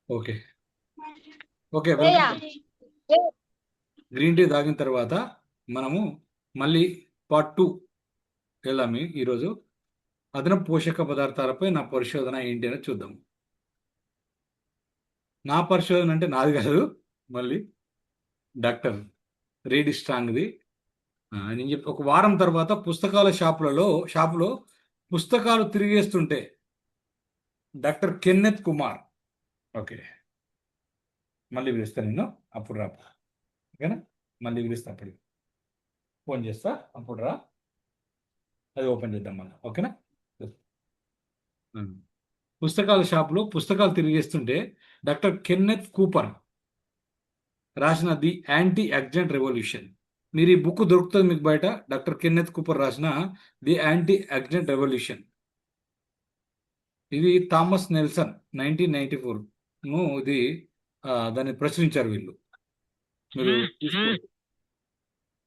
Okay okay welcome. Green tea తాగిన తర్వాత మనము మళ్ళీ పార్ట్ 2 వెళ్దాము. ఈరోజు అదనపు పోషక పదార్థాలపై నా పరిశోధన ఏంటి అని చూద్దాం. నా పరిశోధన అంటే నాది కాదు, మళ్ళీ డాక్టర్ రేడి స్ట్రాంగ్ది. నేను చెప్పి ఒక వారం తర్వాత పుస్తకాల షాపులో పుస్తకాలు తిరిగేస్తుంటే డాక్టర్ కెన్నెత్ కుమార్. ఓకే, మళ్ళీ పిలుస్తాను నేను, అప్పుడు రా. ఓకేనా, మళ్ళీ పిలుస్తా, అప్పుడు ఫోన్ చేస్తా, అప్పుడు రా. అది ఓపెన్ చేద్దాం మనం. ఓకేనా. పుస్తకాల షాపులో పుస్తకాలు తిరిగేస్తుంటే డాక్టర్ కెన్నెత్ కూపర్ రాసిన ది యాంటీ యాక్సిడెంట్ రెవల్యూషన్. మీరు ఈ బుక్ దొరుకుతుంది మీకు బయట. డాక్టర్ కెన్నెత్ కూపర్ రాసిన ది యాంటీ యాక్సిడెంట్ రెవల్యూషన్. ఇది థామస్ నెల్సన్ 1994 ఇది దాన్ని ప్రచురించారు వీళ్ళు. మీరు తీసుకోండి.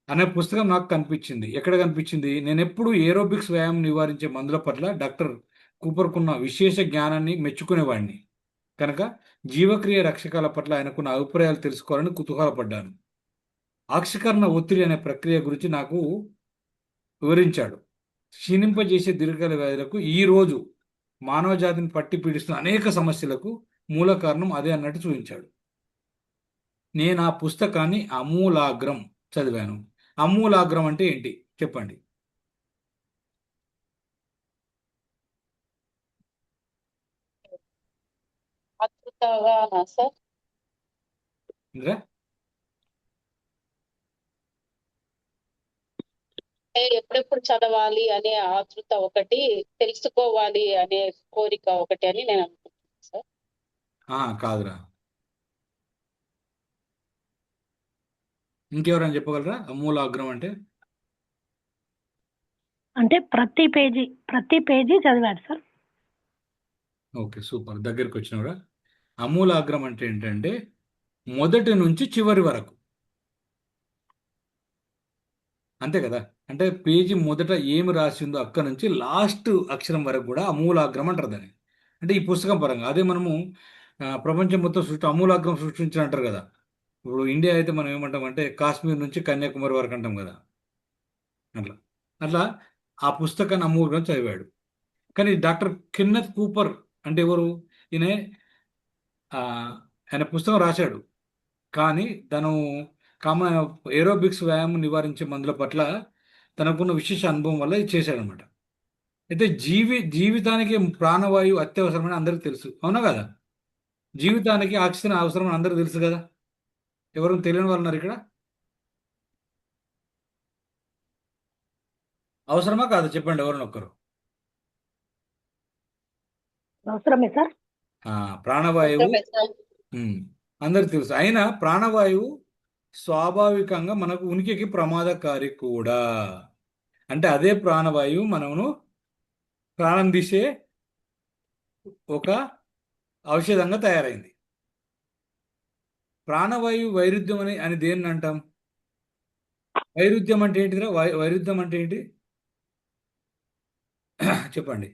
అనే పుస్తకం నాకు కనిపించింది. ఎక్కడ కనిపించింది? నేను ఎప్పుడు ఏరోబిక్స్ వ్యాయామం నివారించే మందుల పట్ల డాక్టర్ కూపర్కున్న విశేష జ్ఞానాన్ని మెచ్చుకునేవాడిని కనుక జీవక్రియ రక్షకాల పట్ల ఆయనకున్న అభిప్రాయాలు తెలుసుకోవాలని కుతూహలపడ్డాను. ఆక్సీకరణ ఒత్తిడి అనే ప్రక్రియ గురించి నాకు వివరించాడు. క్షీణింపజేసే దీర్ఘకాల వ్యాధులకు ఈ రోజు మానవ జాతిని పట్టి పీడిస్తున్న అనేక సమస్యలకు మూల కారణం అదే అన్నట్టు చూపించాడు. నేను ఆ పుస్తకాన్ని అమూలాగ్రం చదివాను. అమూలాగ్రం అంటే ఏంటి చెప్పండి. అద్భుతంగా సార్. ఇంద్రా, ఎప్పుడెప్పుడు చదవాలి అనే ఆతృత ఒకటి, తెలుసుకోవాలి అనే కోరిక ఒకటి అని నేను అనుకుంటున్నాను సార్. కాదురా, ఇంకెవరైనా చెప్పగలరా అమూలాగ్రం అంటే? అంటే ప్రతి పేజీ చదివాడు సార్. ఓకే, సూపర్, దగ్గరికి వచ్చినవరా. అమూలాగ్రం అంటే ఏంటంటే మొదటి నుంచి చివరి వరకు, అంతే కదా. అంటే పేజీ మొదట ఏమి రాసిందో అక్కడ నుంచి లాస్ట్ అక్షరం వరకు కూడా అమూలాగ్రం అంటారు దాన్ని. అంటే ఈ పుస్తకం పరంగా అదే మనము ప్రపంచం మొత్తం అమూలాగ్రం సృష్టించిన అంటారు కదా. ఇప్పుడు ఇండియా అయితే మనం ఏమంటాం అంటే కాశ్మీర్ నుంచి కన్యాకుమారి వరకు అంటాం కదా. అట్లా అట్లా ఆ పుస్తకాన్ని అమూలాగ్రం చదివాడు. కానీ డాక్టర్ కెన్నెత్ కూపర్ అంటే ఎవరు? ఈయన ఆయన పుస్తకం రాశాడు, కానీ తను ఏరోబిక్స్ వ్యాయామం నివారించే మందుల పట్ల తనకున్న విశేష అనుభవం వల్ల ఇది చేశాడనమాట. అయితే జీవితానికి ప్రాణవాయువు అత్యవసరమని అందరికీ తెలుసు, అవునా కదా. జీవితానికి ఆక్సిజన్ అవసరమని అందరికీ తెలుసు కదా. ఎవరు తెలియని వాళ్ళు ఉన్నారు ఇక్కడ? అవసరమా కాదు చెప్పండి, ఎవరిని ఒక్కరు. అవసరమే సార్. ప్రాణవాయువు అందరికి తెలుసు. అయినా ప్రాణవాయువు స్వాభావికంగా మనకు ఉనికికి ప్రమాదకారి కూడా. అంటే అదే ప్రాణవాయువు మనమును ప్రాణం తీసే ఒక ఔషధంగా తయారైంది. ప్రాణవాయువు వైరుధ్యం అని దేన్ని అంటాం? వైరుధ్యం అంటే ఏంటిదిరా? వైరుధ్యం అంటే ఏంటి చెప్పండి.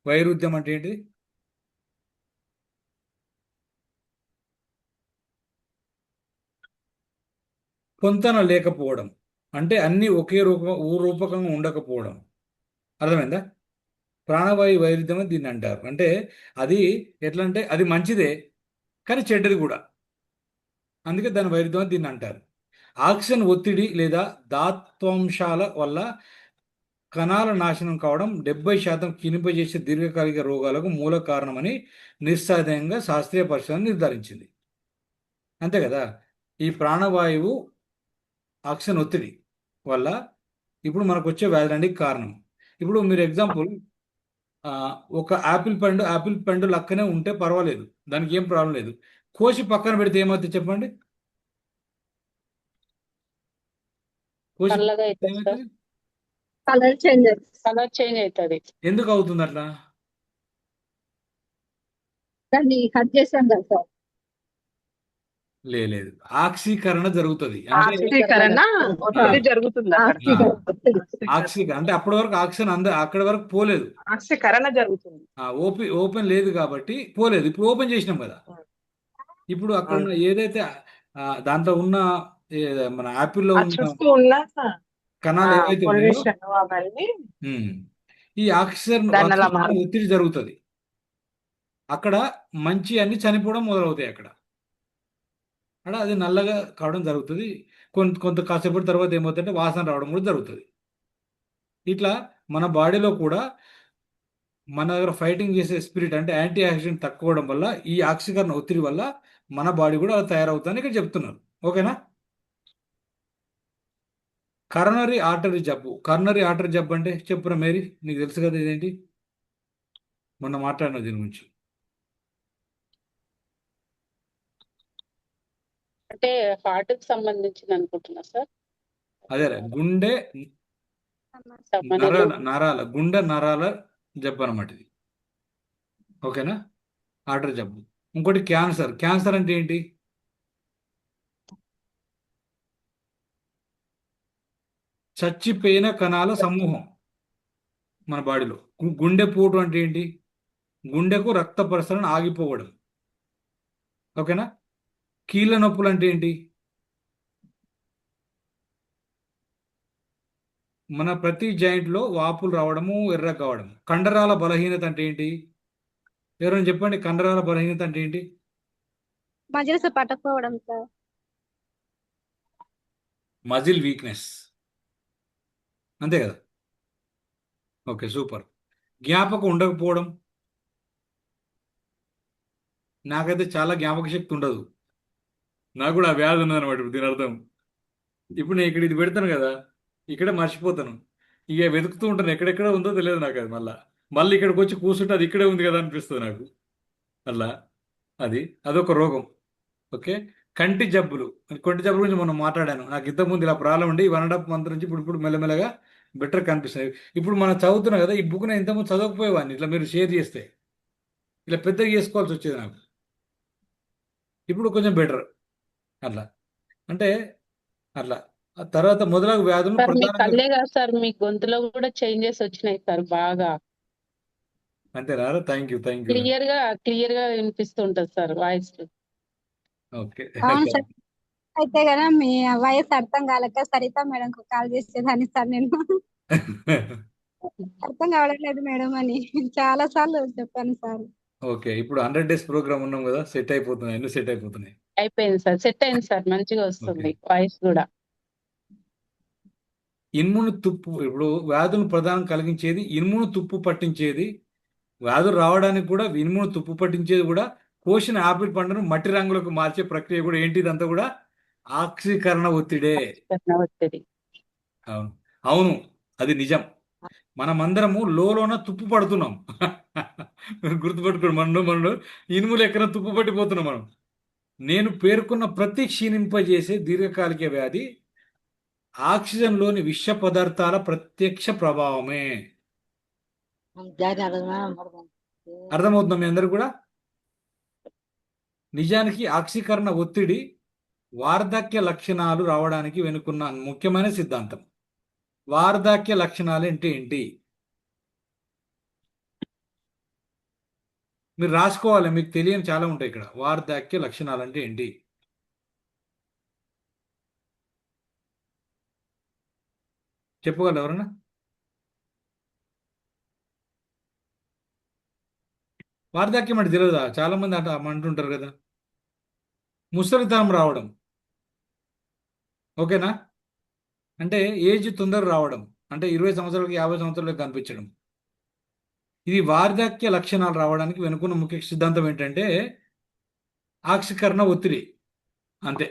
వైరుధ్యం అంటే ఏంటి? పొంతన లేకపోవడం, అంటే అన్నీ ఒకే రూపకంగా ఉండకపోవడం. అర్థమైందా? ప్రాణవాయు వైరుధ్యం అని దీన్ని అంటారు. అంటే అది ఎట్లా అంటే అది మంచిదే కానీ చెడ్డది కూడా, అందుకే దాని వైరుధ్యం అని దీన్ని అంటారు. ఆక్సిజన్ ఒత్తిడి లేదా దాత్వాంశాల వల్ల కణాల నాశనం కావడం 70% క్షీణింపజేసే దీర్ఘకాలిక రోగాలకు మూల కారణమని నిస్సందేహంగా శాస్త్రీయ పరిశోధన నిర్ధారించింది. అంతే కదా. ఈ ప్రాణవాయువు ఆక్సిజన్ ఒత్తిడి వల్ల ఇప్పుడు మనకు వచ్చే వ్యాధులకి కారణం. ఇప్పుడు మీరు ఎగ్జాంపుల్ ఒక యాపిల్ పండు లక్కనే ఉంటే పర్వాలేదు, దానికి ఏం ప్రాబ్లం లేదు. కోసి పక్కన పెడితే ఏమవుతుంది చెప్పండి? కోసి కలర్ చేంజ్ అవుతుంది. ఎందుకు అవుతుంది అట్లా? దాన్ని కట్ చేసాం కదా సార్. లేదు, ఆక్సీకరణ జరుగుతుంది. అంటే ఆక్సీకరణ ఒత్తిడి జరుగుతుంది అక్కడ. ఆక్సీకరణ అంటే అప్పటి వరకు ఆక్సిజన్ అక్కడి వరకు పోలేదు. ఆక్సీకరణ జరుగుతుంది. ఓపెన్ లేదు కాబట్టి పోలేదు. ఇప్పుడు ఓపెన్ చేసినాం కదా. ఇప్పుడు అక్కడ ఉన్న ఏదైతే దాంట్లో ఉన్న మన యాపిల్లో ఆ ఉన్న చుట్టూ ఉన్న కణాలు ఏవైతే ఉన్నాయో పొల్యూషన్ అవన్నీ ఈ ఆక్సిజన్ దాన్ని అలా ఆక్సిజన్ ఒత్తిడి జరుగుతుంది. అక్కడ మంచి అన్ని చనిపోవడం మొదలవుతాయి. అక్కడ అది నల్లగా కావడం జరుగుతుంది. కొంత కాసేపటి తర్వాత ఏమవుతుందంటే వాసన రావడం కూడా జరుగుతుంది. ఇట్లా మన బాడీలో కూడా మన దగ్గర ఫైటింగ్ చేసే స్పిరిట్ అంటే యాంటీ ఆక్సిడెంట్ తక్కువ అవడం వల్ల ఈ ఆక్సీకరణ ఒత్తిడి వల్ల మన బాడీ కూడా అలా తయారవుతుందని ఇక్కడ చెప్తున్నారు. ఓకేనా? కరోనరీ ఆర్టరీ జబ్బు. కరోనరీ ఆర్టరీ జబ్బు అంటే చెప్పురా మేరీ, నీకు తెలుసు కదా ఇదేంటి? మొన్న మాట్లాడిన దీని గురించి. అంటే హార్ట్ కి సంబంధించింది అనుకుంటున్నా సార్. అదే గుండె నరాల గుండె నరాల జబ్బు అనమాట ఇది. ఓకేనా? ఆర్టరీ జబ్బు. ఇంకోటి క్యాన్సర్. క్యాన్సర్ అంటే ఏంటి? చచ్చిపోయిన కణాల సమూహం మన బాడీలో. గుండెపోటు అంటే ఏంటి? గుండెకు రక్త ప్రసరణ ఆగిపోవడం. ఓకేనా? కీళ్ళ నొప్పులు అంటే ఏంటి? మన ప్రతి జాయింట్లో వాపులు రావడము, ఎర్ర కావడం. కండరాల బలహీనత అంటే ఏంటి? ఎవరైనా చెప్పండి, కండరాల బలహీనత అంటే ఏంటి? మజిల్స్ పట్టకపోవడం సార్. మజిల్ వీక్నెస్, అంతే కదా? Okay, super. జ్ఞాపకం ఉండకపోవడం. నాకైతే చాలా జ్ఞాపక శక్తి ఉండదు. నాకు కూడా ఆ వ్యాధి ఉన్నదన్నమాట. ఇప్పుడు దీని అర్థం, ఇప్పుడు నేను ఇక్కడ ఇది పెడతాను కదా, ఇక్కడే మర్చిపోతాను. ఇక వెతుకుతూ ఉంటాను, ఎక్కడెక్కడ ఉందో తెలియదు నాకు. అది మళ్ళీ ఇక్కడికి వచ్చి కూర్చుంటే అది ఇక్కడే ఉంది కదా అనిపిస్తుంది నాకు. అలా అదొక రోగం. ఓకే. కంటి జబ్బులు గురించి మనం మాట్లాడాను. నాకు ఇంతకుముందు ఇలా ప్రాబ్లం ఉండి 1.5 month నుంచి ఇప్పుడు మెల్లమెల్లగా బెటర్ కనిపిస్తుంది. ఇప్పుడు మనం చదువుతున్నాం కదా, ఈ బుక్ నేను ఇంతకుముందు చదవకపోయేవాడిని. ఇట్లా మీరు షేర్ చేస్తే ఇలా పెద్దగా చేసుకోవాల్సి వచ్చేది నాకు. ఇప్పుడు కొంచెం బెటర్. అంటే అట్లా ఆ తర్వాత మొదలగు వ్యాధులు సార్ మీ ప్రధానంగా. కళ్ళే కాదు సార్, మీ గొంతులో కూడా చేంజెస్ వచ్చినాయి సార్ బాగా. అంతేనా? Thank you. క్లియర్ గా వినిపిస్తుంటది సార్ వాయిస్. ఓకే. అవును సార్. అయితే కదా మీ వయసు అర్థం కాలేక సరిత మేడం కాల్ చేసేదాన్ని సార్. నేను అర్థం కావట్లేదు మేడం అని చాలా సార్లు చెప్పాను సార్. ఓకే, ఇప్పుడు 100 days ప్రోగ్రామ్ ఉన్నాం కదా, సెట్ అయిపోతున్నాయి, అన్ని సెట్ అయిపోతున్నాయి. అయిపోయింది సార్, సెట్ అయింది సార్, మంచిగా వస్తుంది వాయిస్ కూడా. ఇనుమును తుప్పు, ఇప్పుడు వ్యాధులను ప్రధానం కలిగించేది ఇనుమును తుప్పు పట్టించేది. వ్యాధులు రావడానికి కూడా ఇనుమును తుప్పు పట్టించేది కూడా కోసిన ఆపిల్ పండును మట్టి రంగులకు మార్చే ప్రక్రియ కూడా ఏంటి? ఇదంతా కూడా ఆక్సీకరణ ఒత్తిడే. ఒత్తిడి. అవును, అది నిజం. మనమందరము లోన తుప్పు పడుతున్నాం. గుర్తుపెట్టుకోండి, మనలో ఇనుములు ఎక్కడ తుప్పు పట్టిపోతున్నాం మనం. నేను పేర్కొన్న ప్రతి క్షీణింపజేసే దీర్ఘకాలిక వ్యాధి ఆక్సిజన్లోని విష పదార్థాల ప్రత్యక్ష ప్రభావమే. అర్థమవుతుందా మీ అందరు కూడా? నిజానికి ఆక్సీకరణ ఒత్తిడి వార్ధక్య లక్షణాలు రావడానికి వెనుకున్న ముఖ్యమైన సిద్ధాంతం. వార్ధక్య లక్షణాలు అంటే ఏంటి? మీరు రాసుకోవాలి, మీకు తెలియని చాలా ఉంటాయి ఇక్కడ. వార్ధక్య లక్షణాలు అంటే ఏంటి? చెప్పగలరు ఎవరన్నా? వార్ధక్యం అంటే తెలియదా? చాలా మంది అంటుంటారు కదా. ముసలితనం రావడం. ఓకేనా? అంటే ఏజ్ తొందర రావడం, అంటే 20 సంవత్సరాలకి 50 సంవత్సరాలకు కనిపించడం. ఇది వార్ధక్య లక్షణాలు రావడానికి వెనుకున్న ముఖ్య సిద్ధాంతం ఏంటంటే ఆక్సీకరణ ఒత్తిడి, అంతే.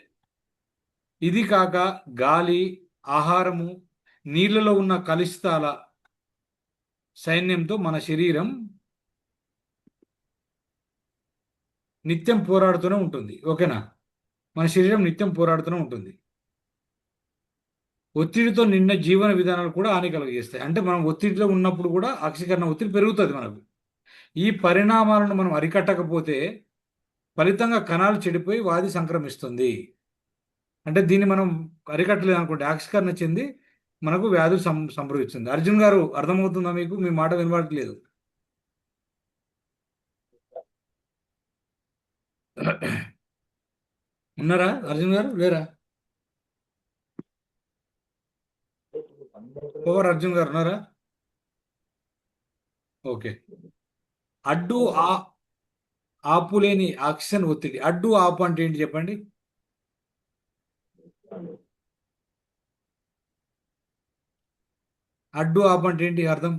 ఇది కాక గాలి, ఆహారము, నీళ్ళలో ఉన్న కలుషితాల సైన్యంతో మన శరీరం నిత్యం పోరాడుతూనే ఉంటుంది. ఓకేనా? మన శరీరం నిత్యం పోరాడుతూనే ఉంటుంది. ఒత్తిడితో నిన్న జీవన విధానాలు కూడా హాని కలుగజేస్తాయి. అంటే మనం ఒత్తిడిలో ఉన్నప్పుడు కూడా ఆక్సీకరణ ఒత్తిడి పెరుగుతుంది మనకు. ఈ పరిణామాలను మనం అరికట్టకపోతే ఫలితంగా కణాలు చెడిపోయి వ్యాధి సంక్రమిస్తుంది. అంటే దీన్ని మనం అరికట్టలేదు అనుకోండి, ఆక్సీకరణ చెంది మనకు వ్యాధులు సంభవిస్తుంది. అర్జున్ గారు అర్థమవుతుందా మీకు? మీ మాట వినబడట్లేదు. ఉన్నారా అర్జున్ గారు? లేరా? పవర్ అర్జున్ గారు ఉన్నారా? ఓకే. అడ్డు ఆపులేని ఆక్సిజన్ ఒత్తిడి. అడ్డు ఆపు అంటే ఏంటి చెప్పండి? అడ్డు ఆపు అంటే ఏంటి అర్థం?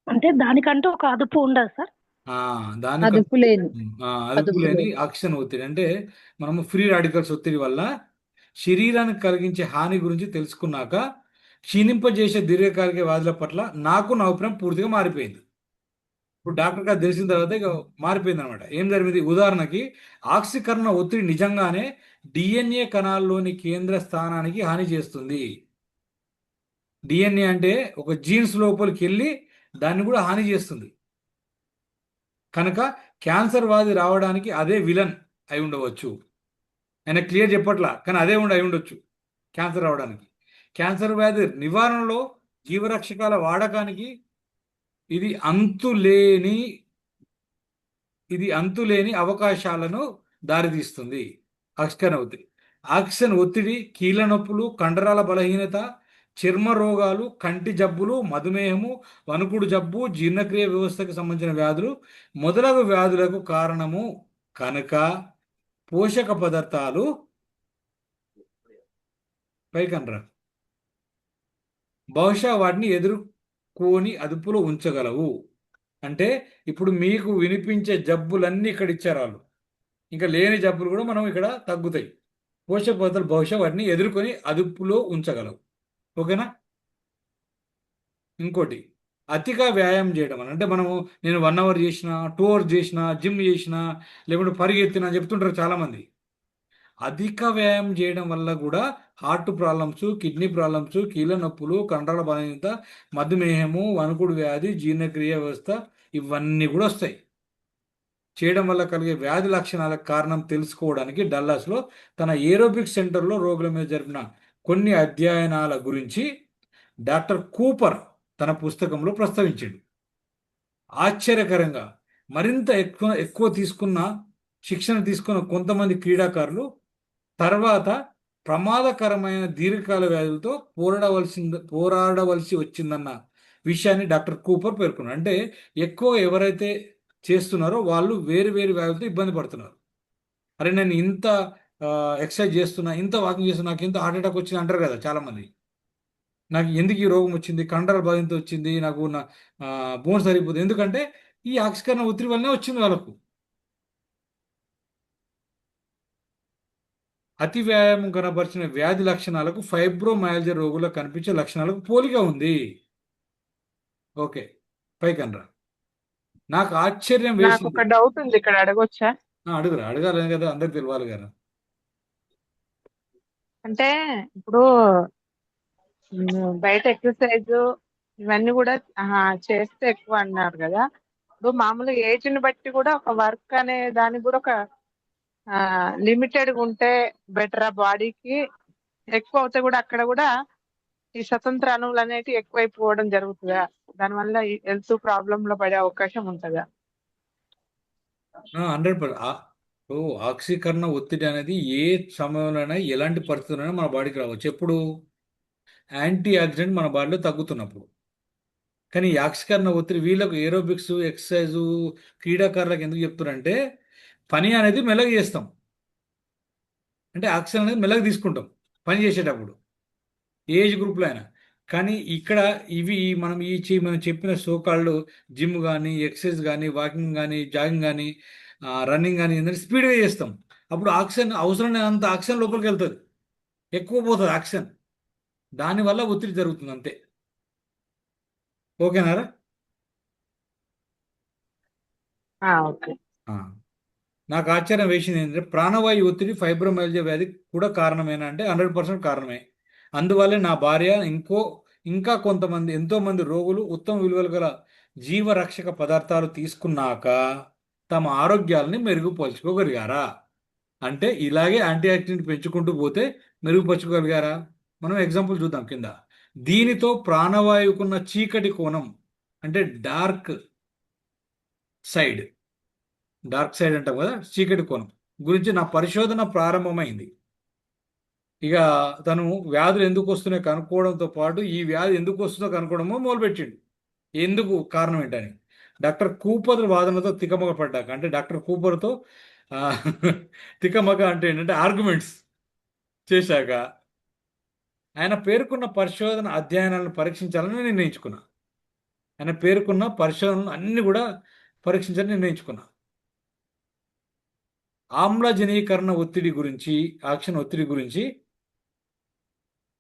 అంటే దానికంటూ ఒక అదుపు ఉండదు సార్. దానికి అదుపు లేని అదుపు లేని ఆక్సిజన్ ఒత్తిడి అంటే మనము ఫ్రీ రాడికల్స్ ఒత్తిడి వల్ల శరీరానికి కలిగించే హాని గురించి తెలుసుకున్నాక క్షీణింపజేసే దీర్ఘకాలిక వ్యాధుల పట్ల నా అభిప్రాయం పూర్తిగా మారిపోయింది. ఇప్పుడు డాక్టర్ గారు తెలిసిన తర్వాత ఇక మారిపోయింది అనమాట. ఏం జరిగింది? ఉదాహరణకి ఆక్సీకరణ ఒత్తిడి నిజంగానే డిఎన్ఏ కణాల్లోని కేంద్ర స్థానానికి హాని చేస్తుంది. డిఎన్ఏ అంటే ఒక జీన్స్ లోపలికి వెళ్ళి దాన్ని కూడా హాని చేస్తుంది. కనుక క్యాన్సర్ వ్యాధి రావడానికి అదే విలన్ అయి ఉండవచ్చు. ఆయన క్లియర్ చెప్పట్లా, కానీ అదే అయి ఉండొచ్చు క్యాన్సర్ రావడానికి. క్యాన్సర్ వ్యాధి నివారణలో జీవరక్షకాల వాడకానికి ఇది అంతులేని అవకాశాలను దారితీస్తుంది. ఆక్సిజన్ ఒత్తిడి కీళ్ళ నొప్పులు, కండరాల బలహీనత, చర్మ రోగాలు, కంటి జబ్బులు, మధుమేహము, వణుకుడు జబ్బు, జీర్ణక్రియ వ్యవస్థకు సంబంధించిన వ్యాధులు మొదలగు వ్యాధులకు కారణము. కనుక పోషక పదార్థాలు పైకనరా బహుశా వాటిని ఎదుర్కొని అదుపులో ఉంచగలవు. అంటే ఇప్పుడు మీకు వినిపించే జబ్బులన్నీ ఇక్కడ ఇచ్చారు వాళ్ళు, ఇంకా లేని జబ్బులు కూడా మనం ఇక్కడ తగ్గుతాయి. పోషక పదార్థాలు బహుశా వాటిని ఎదుర్కొని అదుపులో ఉంచగలవు. ఓకేనా? ఇంకోటి, అతిగా వ్యాయామం చేయడం అని అంటే నేను 1 అవర్ చేసిన, 2 అవర్స్ చేసిన, జిమ్ చేసిన, లేకుంటే పరిగెత్తిన చెప్తుంటారు చాలామంది. అధిక వ్యాయామం చేయడం వల్ల కూడా హార్ట్ ప్రాబ్లమ్స్, కిడ్నీ ప్రాబ్లమ్స్, కీళ్ళ నొప్పులు, కండరాల బలహీనత, మధుమేహము, వణుకుడు వ్యాధి, జీర్ణక్రియ వ్యవస్థ ఇవన్నీ కూడా వస్తాయి. చేయడం వల్ల కలిగే వ్యాధి లక్షణాలకు కారణం తెలుసుకోవడానికి డల్లాస్లో తన ఏరోబిక్ సెంటర్లో రోగుల మీద జరిపిన కొన్ని అధ్యయనాల గురించి డాక్టర్ కూపర్ తన పుస్తకంలో ప్రస్తావించాడు. ఆశ్చర్యకరంగా మరింత ఎక్కువ శిక్షణ తీసుకున్న కొంతమంది క్రీడాకారులు తర్వాత ప్రమాదకరమైన దీర్ఘకాల వ్యాధులతో పోరాడవలసి వచ్చిందన్న విషయాన్ని డాక్టర్ కూపర్ పేర్కొన్నారు. అంటే ఎక్కువ ఎవరైతే చేస్తున్నారో వాళ్ళు వేరు వేరు వ్యాధులతో ఇబ్బంది పడుతున్నారు. అరే నేను ఇంత ఎక్సర్సైజ్ చేస్తున్నా, ఇంత వాకింగ్ చేస్తున్నా, నాకు ఇంత హార్ట్ అటాక్ వచ్చింది అంటారు కదా చాలామంది. నాకు ఎందుకు ఈ రోగం వచ్చింది, కండరాల బాధిత వచ్చింది, నాకు నా బోన్ సరిపోతుంది, ఎందుకంటే ఈ ఆక్సీకరణ ఒత్తిడి వల్లనే వచ్చింది వాళ్ళకు. అతి వ్యాయామం కనబరిచిన వ్యాధి లక్షణాలకు ఫైబ్రోమైల్జియా రోగుల్లో కనిపించే లక్షణాలకు పోలిక ఉంది. ఓకే, పైకనరా. నాకు ఆశ్చర్యం నాకు వేసింది. ఒక డౌట్ ఉంది, ఇక్కడ అడగొచ్చా? అడగాలి కదా, అందరికి తెలియాలి కదా. అంటే ఇప్పుడు బయట ఎక్సర్సైజ్ ఇవన్నీ కూడా చేస్తే ఎక్కువ అన్నారు కదా. ఇప్పుడు మామూలు ఏజ్ ని బట్టి కూడా ఒక వర్క్ అనే దానికి కూడా ఒక లిమిటెడ్ గా ఉంటే బెటర్. ఆ బాడీకి ఎక్కువ అవుతే కూడా అక్కడ కూడా ఈ స్వతంత్ర అణువులు అనేటివి ఎక్కువైపోవడం జరుగుతుందా? దానివల్ల హెల్త్ ప్రాబ్లం లో పడే అవకాశం ఉంటుందా? 100%. ఆక్సీకరణ ఒత్తిడి అనేది ఏ సమయంలోనైనా ఎలాంటి పరిస్థితుల్లోనైనా మన బాడీకి రావచ్చు. ఎప్పుడు? యాంటీ ఆక్సిడెంట్ మన బాడీలో తగ్గుతున్నప్పుడు. కానీ ఈ ఆక్సీకరణ ఒత్తిడి వీళ్ళకు ఏరోబిక్స్, ఎక్సర్సైజు, క్రీడాకారులకు ఎందుకు చెప్తున్నారంటే పని అనేది మెల్లగా చేస్తాం, అంటే ఆక్సిజన్ అనేది మెల్లగా తీసుకుంటాం పని చేసేటప్పుడు, ఏజ్ గ్రూప్లో అయినా. కానీ ఇక్కడ మనం చెప్పిన సోకాళ్ళు జిమ్ కానీ, ఎక్సర్సైజ్ కానీ, వాకింగ్ కానీ, జాగింగ్ కానీ, రన్నింగ్ కానీ ఏంటంటే స్పీడ్గా చేస్తాం. అప్పుడు ఆక్సిజన్ అవసరం లేనంత ఆక్సిజన్ లోపలికి వెళ్తుంది, ఎక్కువ పోతుంది ఆక్సిజన్. దానివల్ల ఒత్తిడి జరుగుతుంది అంతే. ఓకేనారా? ఓకే. నాకు ఆశ్చర్యం వేసింది ఏంటంటే ప్రాణవాయు ఒత్తిడి ఫైబ్రోమైల్జియా వ్యాధి కూడా కారణమేనా అంటే 100% కారణమే. అందువల్లే నా భార్య ఇంకా కొంతమంది ఎంతోమంది రోగులు ఉత్తమ విలువలు గల జీవరక్షక పదార్థాలు తీసుకున్నాక తమ ఆరోగ్యాలని మెరుగుపరుచుకోగలిగారా? అంటే ఇలాగే యాంటీ ఆక్సిడెంట్ పెంచుకుంటూ పోతే మెరుగుపరుచుకోగలిగారా? మనం ఎగ్జాంపుల్ చూద్దాం కింద. దీనితో ప్రాణవాయువుకున్న చీకటి కోణం అంటే సైడ్ డార్క్ సైడ్ అంటాం కదా, చీకటి కోణం గురించి నా పరిశోధన ప్రారంభమైంది. ఇక తను వ్యాధులు ఎందుకు వస్తున్నాయో కనుక్కోవడంతో పాటు ఈ వ్యాధి ఎందుకు వస్తుందో కనుక్కోవడమో మొదలుపెట్టిండు. ఎందుకు కారణం ఏంటని డాక్టర్ కూపర్ వాదనతో తికమక పడ్డాక, అంటే డాక్టర్ కూపర్తో ఆ, తికమక అంటే ఏంటంటే ఆర్గ్యుమెంట్స్ చేశాక ఆయన పేర్కొన్న పరిశోధన అధ్యయనాలను పరీక్షించాలని నిర్ణయించుకున్నా. ఆయన పేర్కొన్న పరిశోధనలు అన్ని కూడా పరీక్షించాలని నిర్ణయించుకున్నా. ఆమ్లజనీకరణ ఒత్తిడి గురించి, ఆక్సిజన్ ఒత్తిడి గురించి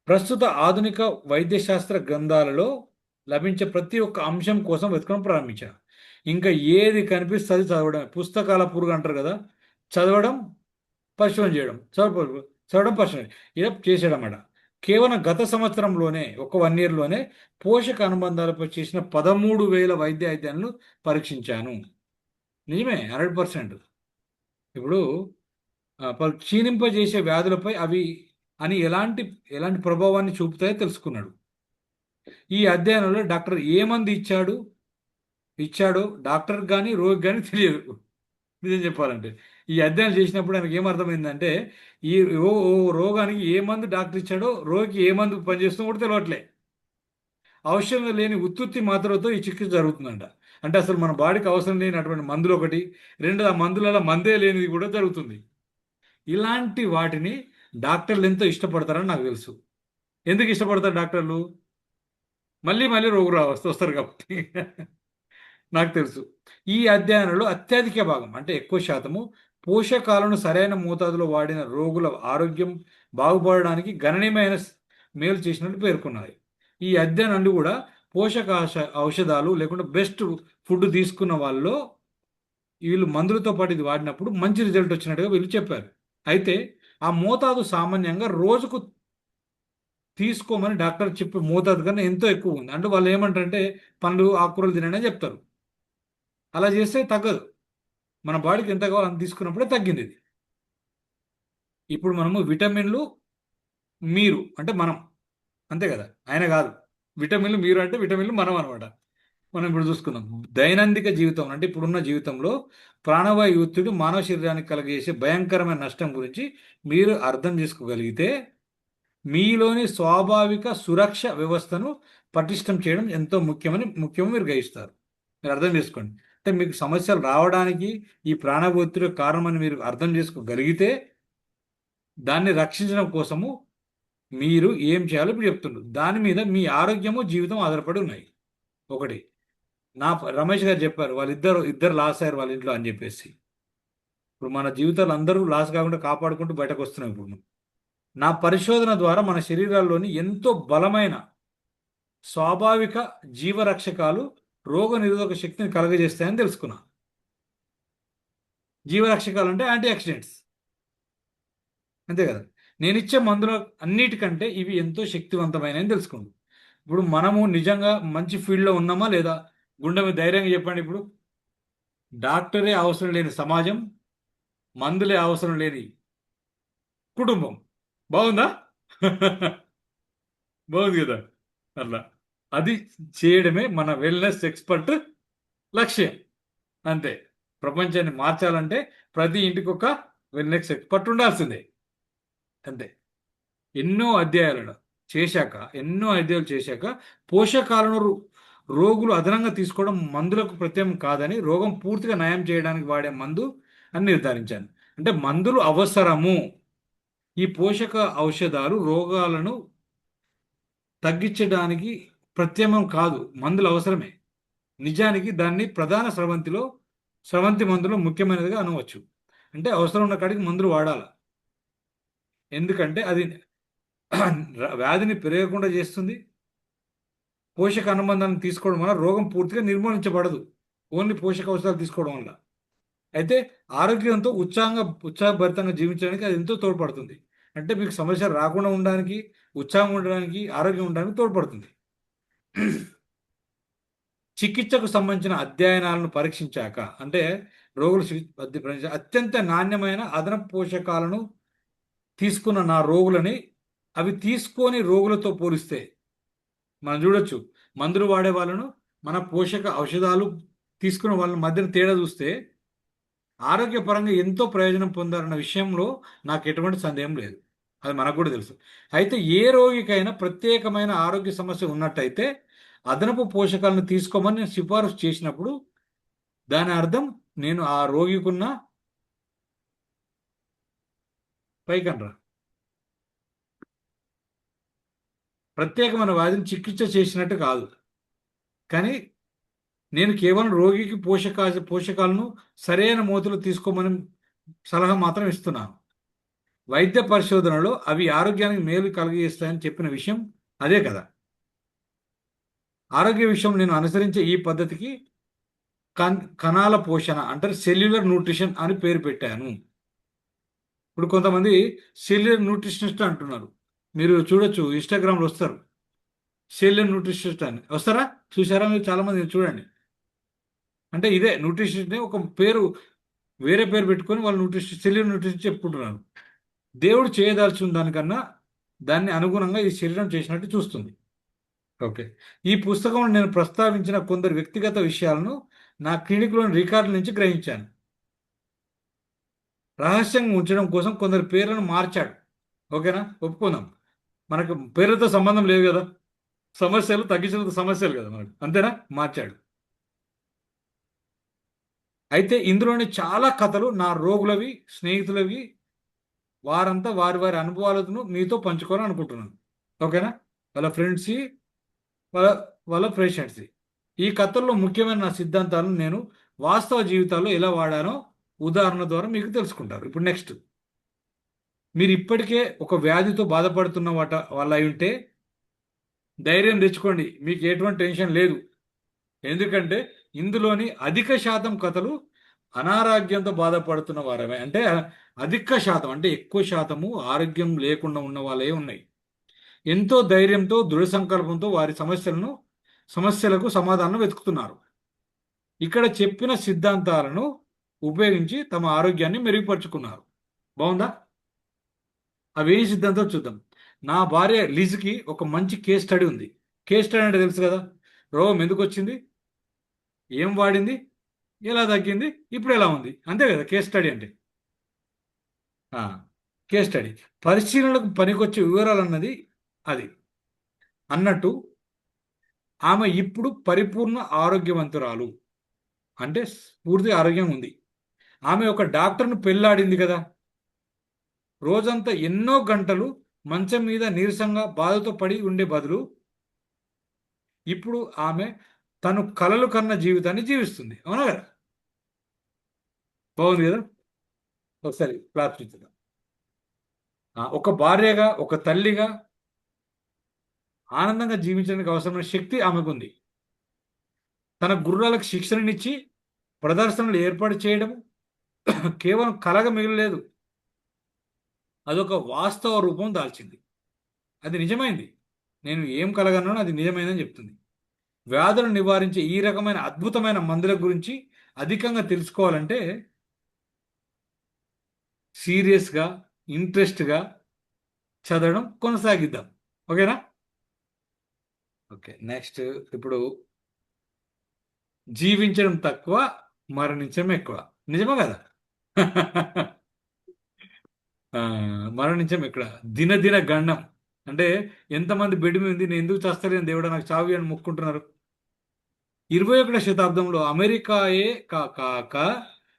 ప్రస్తుత ఆధునిక వైద్యశాస్త్ర గ్రంథాలలో లభించే ప్రతి ఒక్క అంశం కోసం వెతకడం ప్రారంభించాను. ఇంకా ఏది కనిపిస్తుంది చదవడం, పుస్తకాల పురుగు అంటారు కదా, చదవడం పరిశోధన చేయడం, చదవడం పరిశోధన ఇలా చేసేయడం అన్నమాట. కేవలం గత సంవత్సరంలోనే, ఒక 1 ఇయర్లోనే పోషక అనుబంధాలపై చేసిన 13,000 వైద్య అధ్యయనాలు పరీక్షించాను. నిజమే, 100%. ఇప్పుడు క్షీణింపజేసే వ్యాధులపై అవి అని ఎలాంటి ప్రభావాన్ని చూపుతాయో తెలుసుకున్నాడు. ఈ అధ్యయనంలో డాక్టర్ ఏ మందు ఇచ్చాడో డాక్టర్ కానీ రోగి కానీ తెలియదు. నిజం చెప్పాలంటే ఈ అధ్యయనం చేసినప్పుడు ఆయనకి ఏమర్థమైందంటే ఈ రోగానికి ఏ మందు డాక్టర్ ఇచ్చాడో రోగికి ఏ మందు పనిచేస్తుందో కూడా తెలియట్లే. అవసరం లేని ఉత్తుత్తి మాత్రలతో ఈ చికిత్స జరుగుతుందంట. అంటే అసలు మన బాడీకి అవసరం లేనటువంటి మందులు ఒకటి, 2 ఆ మందులలో మందే లేనిది కూడా జరుగుతుంది. ఇలాంటి వాటిని డాక్టర్లు ఎంతో ఇష్టపడతారని నాకు తెలుసు. ఎందుకు ఇష్టపడతారు డాక్టర్లు? మళ్ళీ రోగులు వస్తారు కాబట్టి నాకు తెలుసు. ఈ అధ్యయనంలో అత్యధిక భాగం అంటే ఎక్కువ శాతము పోషకాలను సరైన మోతాదులో వాడిన రోగుల ఆరోగ్యం బాగుపడడానికి గణనీయమైన మేలు చేసినట్టు పేర్కొన్నాయి. ఈ అధ్యయనాలు కూడా పోషక ఔషధాలు లేకుండా బెస్ట్ ఫుడ్ తీసుకున్న వాళ్ళలో వీళ్ళు మందులతో పాటు ఇది వాడినప్పుడు మంచి రిజల్ట్ వచ్చినట్టుగా వీళ్ళు చెప్పారు. అయితే ఆ మోతాదు సామాన్యంగా రోజుకు తీసుకోమని డాక్టర్ చెప్పే మోతాదు కన్నా ఎంతో ఎక్కువ ఉంది. అంటే వాళ్ళు ఏమంటారంటే పండ్లు ఆకుకూరలు తినండి అని చెప్తారు. అలా చేస్తే తగ్గదు. మన బాడీకి ఎంత కావాలో అంత తీసుకున్నప్పుడే తగ్గింది ఇది. ఇప్పుడు మనము విటమిన్లు మీరు అంటే మనం, అంతే కదా, ఆయన కాదు. విటమిన్లు మీరు అంటే విటమిన్లు మనం అనమాట. మనం ఇప్పుడు చూసుకుందాం. దైనందిక జీవితం అంటే ఇప్పుడున్న జీవితంలో ప్రాణవాయు ఒత్తిడి మానవ శరీరానికి కలిగేసే భయంకరమైన నష్టం గురించి మీరు అర్థం చేసుకోగలిగితే మీలోని స్వాభావిక సురక్ష వ్యవస్థను పటిష్టం చేయడం ఎంతో ముఖ్యమని మీరు గ్రహిస్తారు. మీరు అర్థం చేసుకోండి. అంటే మీకు సమస్యలు రావడానికి ఈ ప్రాణవాయు ఒత్తిడి కారణమని మీరు అర్థం చేసుకోగలిగితే దాన్ని రక్షించడం కోసము మీరు ఏం చేయాలో ఇప్పుడు చెప్తున్నారు. దాని మీద మీ ఆరోగ్యము జీవితం ఆధారపడి ఉన్నాయి. ఒకటి రమేష్ గారు చెప్పారు, ఇద్దరు లాస్ అయ్యారు వాళ్ళ ఇంట్లో అని చెప్పేసి. ఇప్పుడు మన జీవితాలు అందరూ లాస్ కాకుండా కాపాడుకుంటూ బయటకు వస్తున్నాం. ఇప్పుడు నా పరిశోధన ద్వారా మన శరీరాల్లోని ఎంతో బలమైన స్వాభావిక జీవరక్షకాలు రోగ నిరోధక శక్తిని కలగజేస్తాయని తెలుసుకున్నా. జీవరక్షకాలు అంటే యాంటీ ఆక్సిడెంట్స్, అంతే కదా. నేను ఇచ్చే మందుల అన్నిటికంటే ఇవి ఎంతో శక్తివంతమైనవి తెలుసుకోండి. ఇప్పుడు మనము నిజంగా మంచి ఫీల్డ్లో ఉన్నామా లేదా? గుండె మీద ధైర్యంగా చెప్పండి. ఇప్పుడు డాక్టరే అవసరం లేని సమాజం, మందులే అవసరం లేని కుటుంబం బాగుందా? బాగుంది కదా. అట్లా అది చేయడమే మన వెల్నెస్ ఎక్స్పర్ట్ లక్ష్యం. అంతే. ప్రపంచాన్ని మార్చాలంటే ప్రతి ఇంటికి ఒక వెల్నెస్ ఎక్స్పర్ట్ ఉండాల్సిందే. అంతే. ఎన్నో అధ్యాయాలు చేశాక పోషకాలను రోగులు అదనంగా తీసుకోవడం మందులకు ప్రత్యామ్నాయం కాదని, రోగం పూర్తిగా నయం చేయడానికి వాడే మందు అని నిర్ధారించాను. అంటే మందులు అవసరము. ఈ పోషక ఔషధాలు రోగాలను తగ్గించడానికి ప్రత్యామ్నాయం కాదు, మందులు అవసరమే. నిజానికి దాన్ని ప్రధాన స్రవంతి మందులో ముఖ్యమైనదిగా అనవచ్చు. అంటే అవసరం ఉన్న కాడికి మందులు వాడాలి. ఎందుకంటే అది వ్యాధిని పెరగకుండా చేస్తుంది. పోషక అనుబంధాలను తీసుకోవడం వల్ల రోగం పూర్తిగా నిర్మూలించబడదు, ఓన్లీ పోషక ఔషధాలు తీసుకోవడం వల్ల. అయితే ఆరోగ్యంతో ఉత్సాహభరితంగా జీవించడానికి అది ఎంతో తోడ్పడుతుంది. అంటే మీకు సమస్యలు రాకుండా ఉండడానికి, ఉత్సాహంగా ఉండడానికి, ఆరోగ్యం ఉండడానికి తోడ్పడుతుంది. చికిత్సకు సంబంధించిన అధ్యయనాలను పరీక్షించాక అంటే రోగులు అత్యంత నాణ్యమైన అదనపు పోషకాలను తీసుకున్న నా రోగులని అవి తీసుకొని రోగులతో పోలిస్తే మనం చూడొచ్చు, మందులు వాడే వాళ్ళను మన పోషక ఔషధాలు తీసుకున్న వాళ్ళ మధ్యన తేడా చూస్తే ఆరోగ్యపరంగా ఎంతో ప్రయోజనం పొందారన్న విషయంలో నాకు ఎటువంటి సందేహం లేదు. అది మనకు కూడా తెలుసు. అయితే ఏ రోగికైనా ప్రత్యేకమైన ఆరోగ్య సమస్య ఉన్నట్టయితే అదనపు పోషకాలను తీసుకోమని నేను సిఫారసు చేసినప్పుడు దాని అర్థం నేను ఆ రోగికున్న పైకనరా ప్రత్యేకమైన వ్యాధిని చికిత్స చేసినట్టు కాదు. కానీ నేను కేవలం రోగికి పోషకాలను సరైన మోతాదులో తీసుకోమని సలహా మాత్రం ఇస్తున్నాను. వైద్య పరిశోధనలో అవి ఆరోగ్యానికి మేలు కలిగిస్తాయని చెప్పిన విషయం అదే కదా. ఆరోగ్య విషయం నేను అనుసరించే ఈ పద్ధతికి కణాల పోషణ అంటారు, సెల్యులర్ న్యూట్రిషన్ అని పేరు పెట్టాను. ఇప్పుడు కొంతమంది సెల్యులర్ న్యూట్రిషనిస్ట్ అంటున్నారు. మీరు చూడొచ్చు, ఇన్స్టాగ్రామ్లో వస్తారు సెల్యులర్ న్యూట్రిషనిస్ట్ అని. వస్తారా? చూసారా? మీరు చాలామంది చూడండి. అంటే ఇదే న్యూట్రిషనిస్ట్ ఒక పేరు, వేరే పేరు పెట్టుకొని వాళ్ళు సెల్యులర్ న్యూట్రిషన్ చెప్పుకుంటున్నారు. దేవుడు చేయదాల్సిన దానికన్నా దాన్ని అనుగుణంగా ఈ శరీరం చేసినట్టు చూస్తుంది. ఓకే, ఈ పుస్తకంలో నేను ప్రస్తావించిన కొందరు వ్యక్తిగత విషయాలను నా క్లినిక్లోని రికార్డుల నుంచి గ్రహించాను. రహస్యంగా ఉంచడం కోసం కొందరు పేర్లను మార్చాడు. ఓకేనా, ఒప్పుకుందాం. మనకు పేర్లతో సంబంధం లేదు కదా, సమస్యలు తగ్గించిన సమస్యలు కదా మనకు, అంతేనా? మార్చాడు. అయితే ఇందులోని చాలా కథలు నా రోగులవి, స్నేహితులవి, వారంతా వారి వారి అనుభవాలను మీతో పంచుకోవాలని అనుకుంటున్నాను. ఓకేనా, వాళ్ళ ఫ్రెండ్స్, వాళ్ళ పేషెంట్స్. ఈ కథల్లో ముఖ్యమైన నా సిద్ధాంతాలను నేను వాస్తవ జీవితాల్లో ఎలా వాడానో ఉదాహరణ ద్వారా మీకు తెలుసుకుంటారు. ఇప్పుడు నెక్స్ట్, మీరు ఇప్పటికే ఒక వ్యాధితో బాధపడుతున్న వాళ్ళ అయి ఉంటే ధైర్యం తెచ్చుకోండి, మీకు ఎటువంటి టెన్షన్ లేదు. ఎందుకంటే ఇందులోని అధిక శాతం కథలు అనారోగ్యంతో బాధపడుతున్న వారమే. అంటే అధిక శాతం అంటే ఎక్కువ శాతము ఆరోగ్యం లేకుండా ఉన్న వాళ్ళే ఉన్నాయి. ఎంతో ధైర్యంతో, దృఢ సంకల్పంతో వారి సమస్యలకు సమాధానం వెతుకుతున్నారు. ఇక్కడ చెప్పిన సిద్ధాంతాలను ఉపయోగించి తమ ఆరోగ్యాన్ని మెరుగుపరుచుకున్నారు. బాగుందా? అవి ఏ సిద్ధాంతం చూద్దాం. నా భార్య లిజ్కి ఒక మంచి కేస్ స్టడీ ఉంది. కేస్ స్టడీ అంటే తెలుసు కదా, రోగం ఎందుకు వచ్చింది, ఏం వాడింది, ఎలా తగ్గింది, ఇప్పుడు ఎలా ఉంది, అంతే కదా కేస్ స్టడీ అంటే. కేస్ స్టడీ పరిశీలనలకు పనికొచ్చే వివరాలు అన్నది అది అన్నట్టు. ఆమె ఇప్పుడు పరిపూర్ణ ఆరోగ్యవంతురాలు, అంటే పూర్తి ఆరోగ్యం ఉంది. ఆమె ఒక డాక్టర్ను పెళ్ళాడింది కదా. రోజంతా ఎన్నో గంటలు మంచం మీద నీరసంగా బాధతో పడి ఉండే బదులు ఇప్పుడు ఆమె తను కలలు కన్న జీవితాన్ని జీవిస్తుంది. అవునా కదా? బాగుంది కదా? ఒకసారి ప్రార్థించుదాం. ఒక భార్యగా, ఒక తల్లిగా ఆనందంగా జీవించడానికి అవసరమైన శక్తి ఆమెకుంది. తన గుర్రాలకు శిక్షణనిచ్చి ప్రదర్శనలు ఏర్పాటు చేయడం కేవలం కలగా మిగలలేదు, అదొక వాస్తవ రూపం దాల్చింది. అది నిజమైంది. నేను ఏం కలగన్నానో అది నిజమైందని చెప్తుంది. వ్యాధులను నివారించే ఈ రకమైన అద్భుతమైన మందుల గురించి అధికంగా తెలుసుకోవాలంటే సీరియస్గా, ఇంట్రెస్ట్గా చదవడం కొనసాగిద్దాం. ఓకేనా? Okay, next. ఇప్పుడు జీవించడం తక్కువ, మరణించడం ఎక్కువ. నిజమే కదా? మరణించడం ఇక్కడ దినదిన గండం. అంటే ఎంతమంది బెడ్ మీద నేను ఎందుకు చేస్తలేను దేవుడా నాకు చావు అని మొక్కుంటున్నారు. 21వ శతాబ్దంలో అమెరికాయే కాక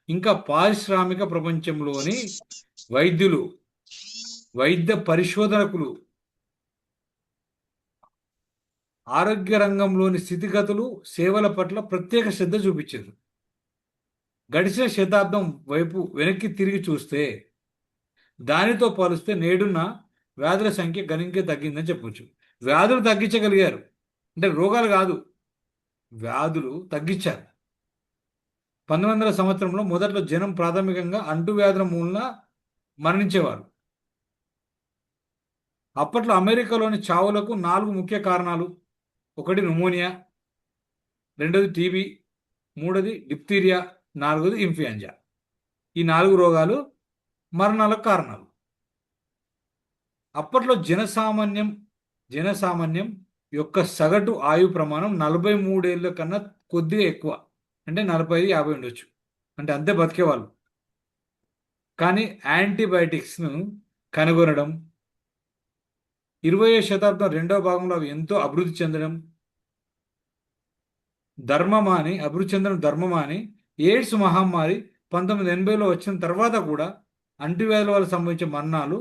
ఇంకా పారిశ్రామిక ప్రపంచంలోని వైద్యులు, వైద్య పరిశోధకులు ఆరోగ్య రంగంలోని స్థితిగతులు, సేవల పట్ల ప్రత్యేక శ్రద్ధ చూపించారు. గడిచిన శతాబ్దం వైపు వెనక్కి తిరిగి చూస్తే దానితో పోలిస్తే నేడున్న వ్యాధుల సంఖ్య గణనీయంగా తగ్గిందని చెప్పవచ్చు. వ్యాధులు తగ్గించగలిగారు, అంటే రోగాలు కాదు, వ్యాధులు తగ్గించారు. 1900 సంవత్సరంలో మొదట్లో జనం ప్రాథమికంగా అంటువ్యాధుల మూలన మరణించేవారు. అప్పట్లో అమెరికాలోని చావులకు 4 ముఖ్య కారణాలు. ఒకటి న్యూమోనియా, రెండోది టీబీ, మూడోది డిప్తీరియా, నాలుగోది ఇన్ఫ్లుయెంజా. ఈ 4 రోగాలు మరణాలకు కారణాలు. అప్పట్లో జనసామాన్యం యొక్క సగటు ఆయు ప్రమాణం 43 ఏళ్ళ కన్నా కొద్దిగా ఎక్కువ. అంటే 45-50 ఉండొచ్చు. అంటే అంతే బతికేవాళ్ళు. కానీ యాంటీబయాటిక్స్ను కనుగొనడం, 20వ శతాబ్దం రెండవ భాగంలో అవి ఎంతో అభివృద్ధి చెందడం ధర్మమాని ఎయిడ్స్ మహమ్మారి 1980లో వచ్చిన తర్వాత కూడా అంటువ్యాధుల వల్ల సంభవించే మరణాలు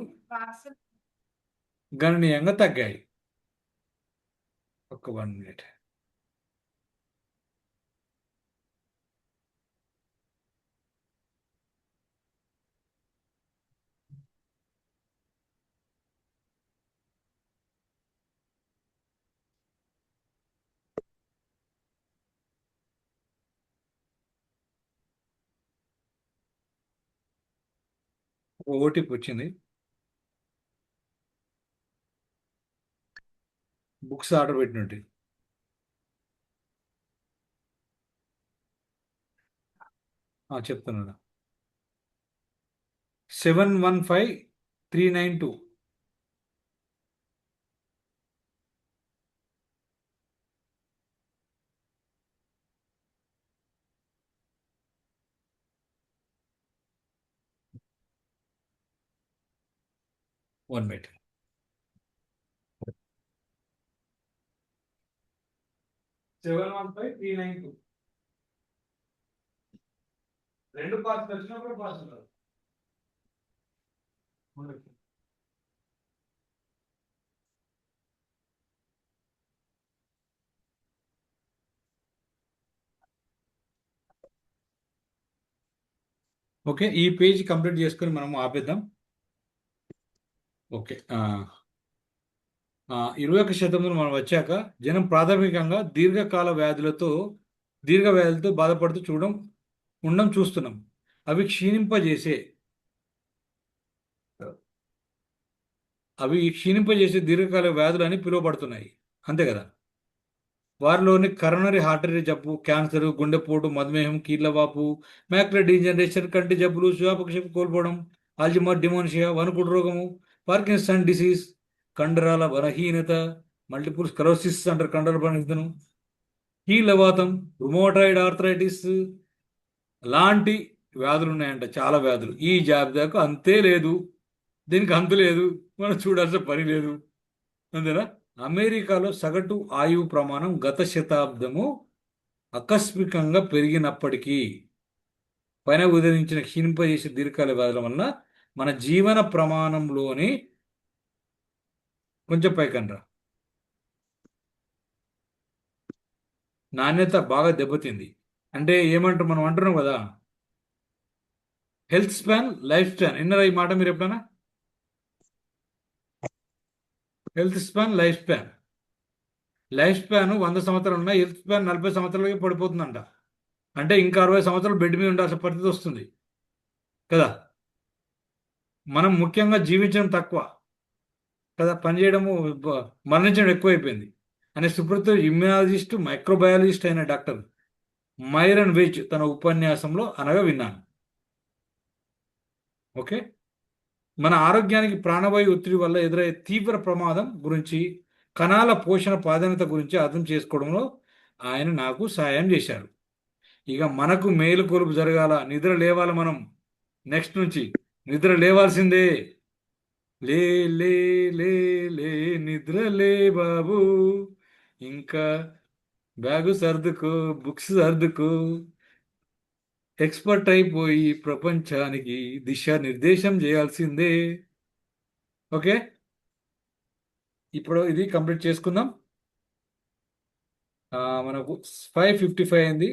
గణనీయంగా తగ్గాయి. ఒక్క 1 మినిట్. ఓటీపీ వచ్చింది. బుక్స్ ఆర్డర్ పెట్టినట్టు. చెప్తున్నాను. 715392. One minute. 715392. 2 పార్సల్ వచ్చినప్పుడు పార్సల్ రాదు. ఓకే, ఈ పేజ్ కంప్లీట్ చేసుకొని మనం ఆపేద్దాం. ఓకే. 21వ శతాబ్దంలో మనం వచ్చాక జనం ప్రాథమికంగా దీర్ఘ వ్యాధులతో బాధపడుతూ చూస్తున్నాం. అవి క్షీణింపజేసే దీర్ఘకాల వ్యాధులు అని పిలువబడుతున్నాయి. అంతే కదా. వారిలోని కరోనరీ ఆర్టరీ జబ్బు, క్యాన్సర్, గుండెపోటు, మధుమేహం, కీళ్లవాపు, మ్యాక్యులర్ డీజనరేషన్, కంటి జబ్బులు, శ్వాసశక్తి కోల్పోవడం, ఆల్జిమర్ డిమెన్షియా, వణుకుడు రోగము, పార్కిన్సన్ డిసీజ్, కండరాల బలహీనత, మల్టిపుల్ స్క్లెరోసిస్ అంటారు కండరాల బలహీనతను, కీళ్లవాతం, రుమోటాయిడ్ ఆర్థరైటిస్ లాంటి వ్యాధులు ఉన్నాయంట. చాలా వ్యాధులు. ఈ జాబితాకు దీనికి అంతు లేదు, మనం చూడాల్సిన పని లేదు. అంతేనా. అమెరికాలో సగటు ఆయువు ప్రమాణం గత శతాబ్దము ఆకస్మికంగా పెరిగినప్పటికీ పైన ఉదయించిన క్షీణింపజేసే దీర్ఘకాల వ్యాధుల వలన మన జీవన ప్రమాణంలోని కొంచెం పైకనరా నాణ్యత బాగా దెబ్బతింది. అంటే మనం అంటున్నాం కదా, హెల్త్ స్పాన్, లైఫ్ స్పాన్. విన్నారా ఈ మాట మీరు ఎప్పుడైనా? Health span, life span. Life span 100 సంవత్సరాలు ఉన్నాయి, హెల్త్ స్పాన్ 40 సంవత్సరాలకి పడిపోతుందంట. అంటే ఇంకా 60 సంవత్సరాలు బెడ్ మీద ఉండాల్సిన పరిస్థితి వస్తుంది కదా. మనం ముఖ్యంగా జీవించడం తక్కువ కదా, పనిచేయడము, మరణించడం ఎక్కువైపోయింది అనే సుప్రసిద్ధ ఇమ్యునాలజిస్ట్, మైక్రోబయాలజిస్ట్ అయిన డాక్టర్ మైరన్ వెజ్ తన ఉపన్యాసంలో అనగా విన్నాను. ఓకే, మన ఆరోగ్యానికి ప్రాణవాయు ఒత్తిడి వల్ల ఎదురయ్యే తీవ్ర ప్రమాదం గురించి, కణాల పోషణ ప్రాధాన్యత గురించి అర్థం చేసుకోవడంలో ఆయన నాకు సహాయం చేశారు. ఇక మనకు మేలుకొలుపు జరగాల, నిద్ర లేవాలి. మనం నెక్స్ట్ నుంచి నిద్ర లేవాల్సిందే. లే లే లే లే నిద్ర లే బాబు, ఇంకా బ్యాగు సర్దుకో, బుక్స్ సర్దుకో, ఎక్స్పర్ట్ అయిపోయి ప్రపంచానికి దిశానిర్దేశం చేయాల్సిందే. ఓకే, ఇప్పుడు ఇది కంప్లీట్ చేసుకుందాం. మనకు 5:55 అయింది.